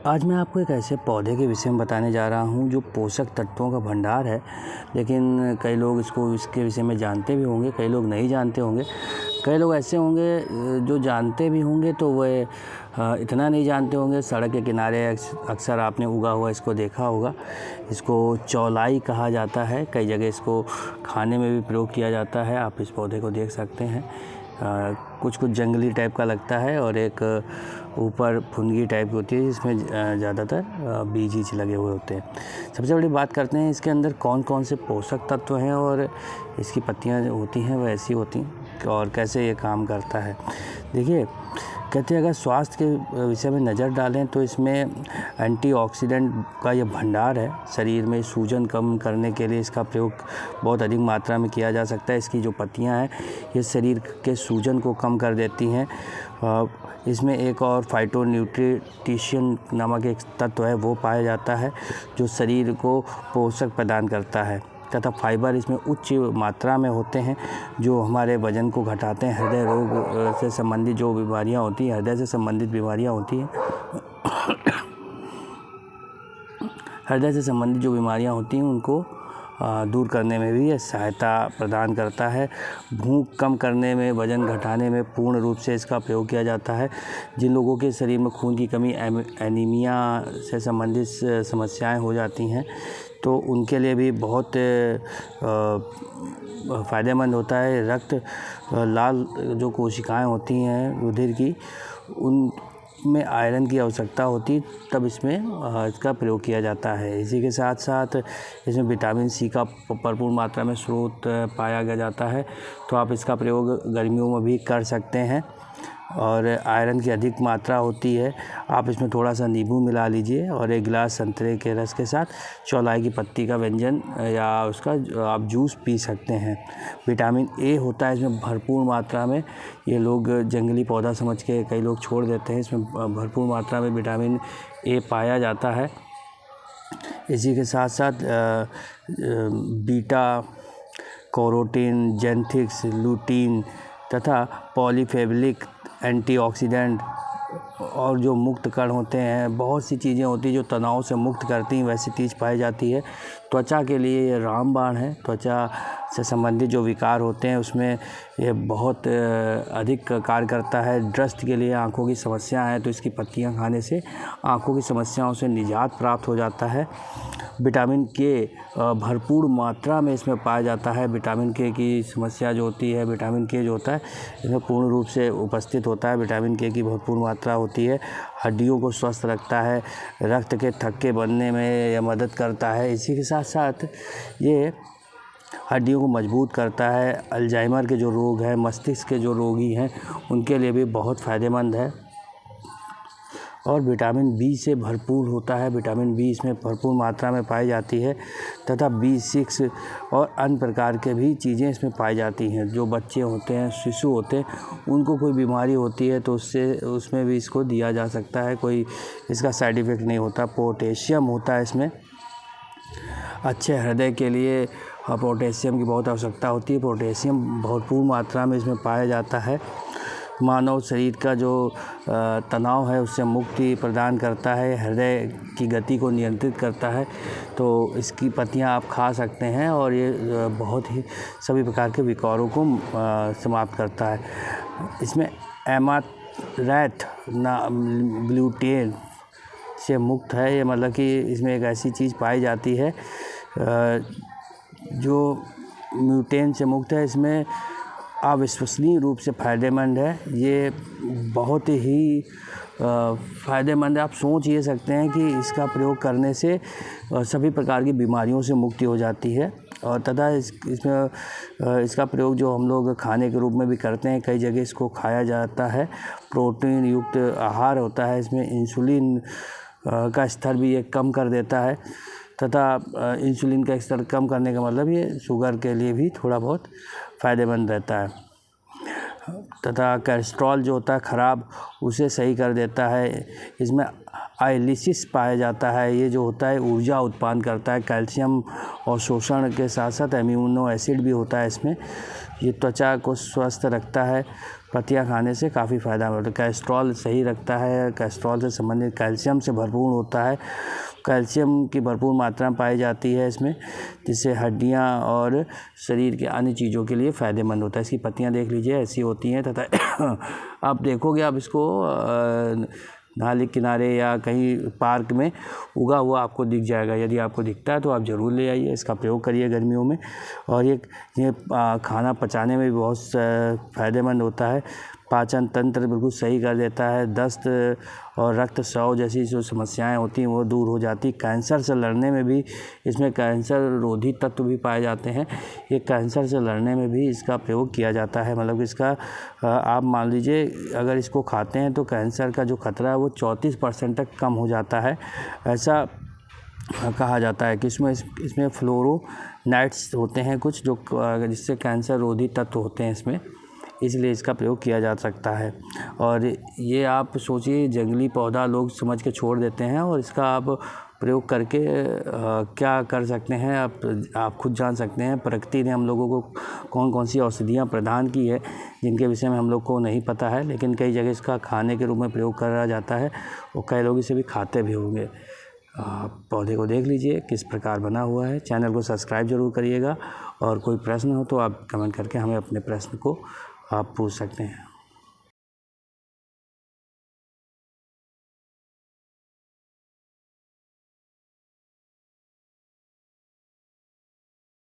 आज मैं आपको एक ऐसे पौधे के विषय में बताने जा रहा हूँ जो पोषक तत्वों का भंडार है, लेकिन कई लोग इसके विषय में जानते भी होंगे, कई लोग नहीं जानते होंगे। कई लोग ऐसे होंगे जो जानते भी होंगे तो वह इतना नहीं जानते होंगे। सड़क के किनारे अक्सर आपने उगा हुआ इसको देखा होगा। इसको चौलाई कहा जाता है, कई जगह इसको खाने में भी प्रयोग किया जाता है। आप इस पौधे को देख सकते हैं। कुछ जंगली टाइप का लगता है और एक ऊपर फुनगी टाइप की होती है जिसमें ज़्यादातर बीज लगे हुए होते हैं। सबसे बड़ी बात करते हैं इसके अंदर कौन कौन से पोषक तत्व हैं और इसकी पत्तियां जो होती हैं वह ऐसी होती हैं और कैसे ये काम करता है। देखिए, कहते हैं अगर स्वास्थ्य के विषय में नज़र डालें तो इसमें एंटीऑक्सीडेंट का ये भंडार है। शरीर में सूजन कम करने के लिए इसका प्रयोग बहुत अधिक मात्रा में किया जा सकता है। इसकी जो पत्तियां हैं ये शरीर के सूजन को कम कर देती हैं। इसमें एक और फाइटोन्यूट्रिशन नामक एक तत्व है वो पाया जाता है जो शरीर को पोषक प्रदान करता है, तथा फाइबर इसमें उच्च मात्रा में होते हैं जो हमारे वज़न को घटाते हैं। हृदय रोग से संबंधित जो बीमारियां होती हैं, हृदय से संबंधित बीमारियां होती हैं हृदय से संबंधित जो बीमारियां होती हैं उनको दूर करने में भी यह सहायता प्रदान करता है। भूख कम करने में, वज़न घटाने में पूर्ण रूप से इसका प्रयोग किया जाता है। जिन लोगों के शरीर में खून की कमी, एनीमिया से संबंधित समस्याएं हो जाती हैं तो उनके लिए भी बहुत फ़ायदेमंद होता है। रक्त लाल जो कोशिकाएं होती हैं रुधिर की, उनमें आयरन की आवश्यकता होती, तब इसमें इसका प्रयोग किया जाता है। इसी के साथ साथ इसमें विटामिन सी का भरपूर मात्रा में स्रोत पाया गया जाता है, तो आप इसका प्रयोग गर्मियों में भी कर सकते हैं। और आयरन की अधिक मात्रा होती है। आप इसमें थोड़ा सा नींबू मिला लीजिए और एक गिलास संतरे के रस के साथ चौलाई की पत्ती का व्यंजन या उसका आप जूस पी सकते हैं। विटामिन ए होता है इसमें भरपूर मात्रा में। ये लोग जंगली पौधा समझ के कई लोग छोड़ देते हैं, इसमें भरपूर मात्रा में विटामिन ए पाया जाता है। इसी के साथ साथ बीटा कैरोटीन, जेंथिक्स, लूटीन तथा पॉलीफेनोलिक एंटीऑक्सीडेंट और जो मुक्त कण होते हैं, बहुत सी चीज़ें होती हैं जो तनाव से मुक्त करती हैं, वैसी चीज़ पाई जाती है। त्वचा के लिए ये रामबाण है। त्वचा से संबंधित जो विकार होते हैं उसमें ये बहुत अधिक कार्य करता है। दृष्टि के लिए, आँखों की समस्या है तो इसकी पत्तियां खाने से आँखों की समस्याओं से निजात प्राप्त हो जाता है। विटामिन के भरपूर मात्रा में इसमें पाया जाता है। विटामिन के की समस्या जो होती है, विटामिन के जो होता है इसमें पूर्ण रूप से उपस्थित होता है। विटामिन के की भरपूर मात्रा होती है। हड्डियों को स्वस्थ रखता है, रक्त के थक्के बनने में यह मदद करता है। इसी के साथ साथ ये हड्डियों को मजबूत करता है। अल्जाइमर के जो रोग हैं, मस्तिष्क के जो रोगी हैं, उनके लिए भी बहुत फ़ायदेमंद है। और विटामिन बी से भरपूर होता है। विटामिन बी इसमें भरपूर मात्रा में पाई जाती है तथा B6 और अन्य प्रकार के भी चीज़ें इसमें पाई जाती हैं। जो बच्चे होते हैं, शिशु होते हैं, उनको कोई बीमारी होती है तो उसमें भी इसको दिया जा सकता है, कोई इसका साइड इफ़ेक्ट नहीं होता। पोटेशियम होता है इसमें। अच्छे हृदय के लिए पोटेशियम की बहुत आवश्यकता होती है। पोटेशियम भरपूर मात्रा में इसमें पाया जाता है। मानव शरीर का जो तनाव है उससे मुक्ति प्रदान करता है, हृदय की गति को नियंत्रित करता है, तो इसकी पत्तियां आप खा सकते हैं और ये बहुत ही सभी प्रकार के विकारों को समाप्त करता है। इसमें एमारैंथ ग्लूटेन से मुक्त है। ये मतलब कि इसमें एक ऐसी चीज़ पाई जाती है जो ग्लूटेन से मुक्त है। इसमें अविश्वसनीय रूप से फ़ायदेमंद है। ये बहुत ही फ़ायदेमंद है। आप सोच ये सकते हैं कि इसका प्रयोग करने से सभी प्रकार की बीमारियों से मुक्ति हो जाती है। और तथा इसमें इसका प्रयोग जो हम लोग खाने के रूप में भी करते हैं, कई जगह इसको खाया जाता है। प्रोटीन युक्त आहार होता है। इसमें इंसुलिन का स्तर भी ये कम कर देता है तथा इंसुलिन का स्तर कम करने का मतलब ये शुगर के लिए भी थोड़ा बहुत फ़ायदेमंद रहता है तथा कोलेस्ट्रॉल जो होता है ख़राब, उसे सही कर देता है। इसमें आइलिसिस पाया जाता है। ये जो होता है ऊर्जा उत्पन्न करता है। कैल्शियम और शोषण के साथ साथ एमिनो एसिड भी होता है इसमें। ये त्वचा को स्वस्थ रखता है। पत्तियाँ खाने से काफ़ी फ़ायदा होता है। कोलेस्ट्रॉल सही रखता है, कोलेस्ट्रॉल से संबंधित कैल्शियम से भरपूर होता है, कैल्शियम की भरपूर मात्रा पाई जाती है इसमें, जिससे हड्डियाँ और शरीर के अन्य चीज़ों के लिए फ़ायदेमंद होता है। इसकी पत्तियाँ देख लीजिए ऐसी होती हैं तथा आप देखोगे आप इसको नाली किनारे या कहीं पार्क में उगा हुआ आपको दिख जाएगा। यदि आपको दिखता है तो आप ज़रूर ले आइए, इसका प्रयोग करिए गर्मियों में। और ये खाना पचाने में भी बहुत फ़ायदेमंद होता है, पाचन तंत्र बिल्कुल सही कर देता है, दस्त और रक्तस्राव जैसी जो समस्याएं होती हैं वो दूर हो जाती। कैंसर से लड़ने में भी इसमें कैंसर रोधी तत्व भी पाए जाते हैं। ये कैंसर से लड़ने में भी इसका प्रयोग किया जाता है। मतलब इसका आप मान लीजिए अगर इसको खाते हैं तो कैंसर का जो खतरा है वो 34% तक कम हो जाता है, ऐसा कहा जाता है कि इसमें फ्लोरोनाइट्स होते हैं कुछ जो जिससे कैंसर रोधी तत्व होते हैं इसमें, इसलिए इसका प्रयोग किया जा सकता है। और ये आप सोचिए जंगली पौधा लोग समझ के छोड़ देते हैं और इसका आप प्रयोग करके क्या कर सकते हैं आप खुद जान सकते हैं। प्रकृति ने हम लोगों को कौन कौन सी औषधियाँ प्रदान की है जिनके विषय में हम लोग को नहीं पता है, लेकिन कई जगह इसका खाने के रूप में प्रयोग करा जाता है और कई लोग इसे भी खाते भी होंगे। पौधे को देख लीजिए किस प्रकार बना हुआ है। चैनल को सब्सक्राइब जरूर करिएगा और कोई प्रश्न हो तो आप कमेंट करके हमें अपने प्रश्न को आप पूछ सकते हैं।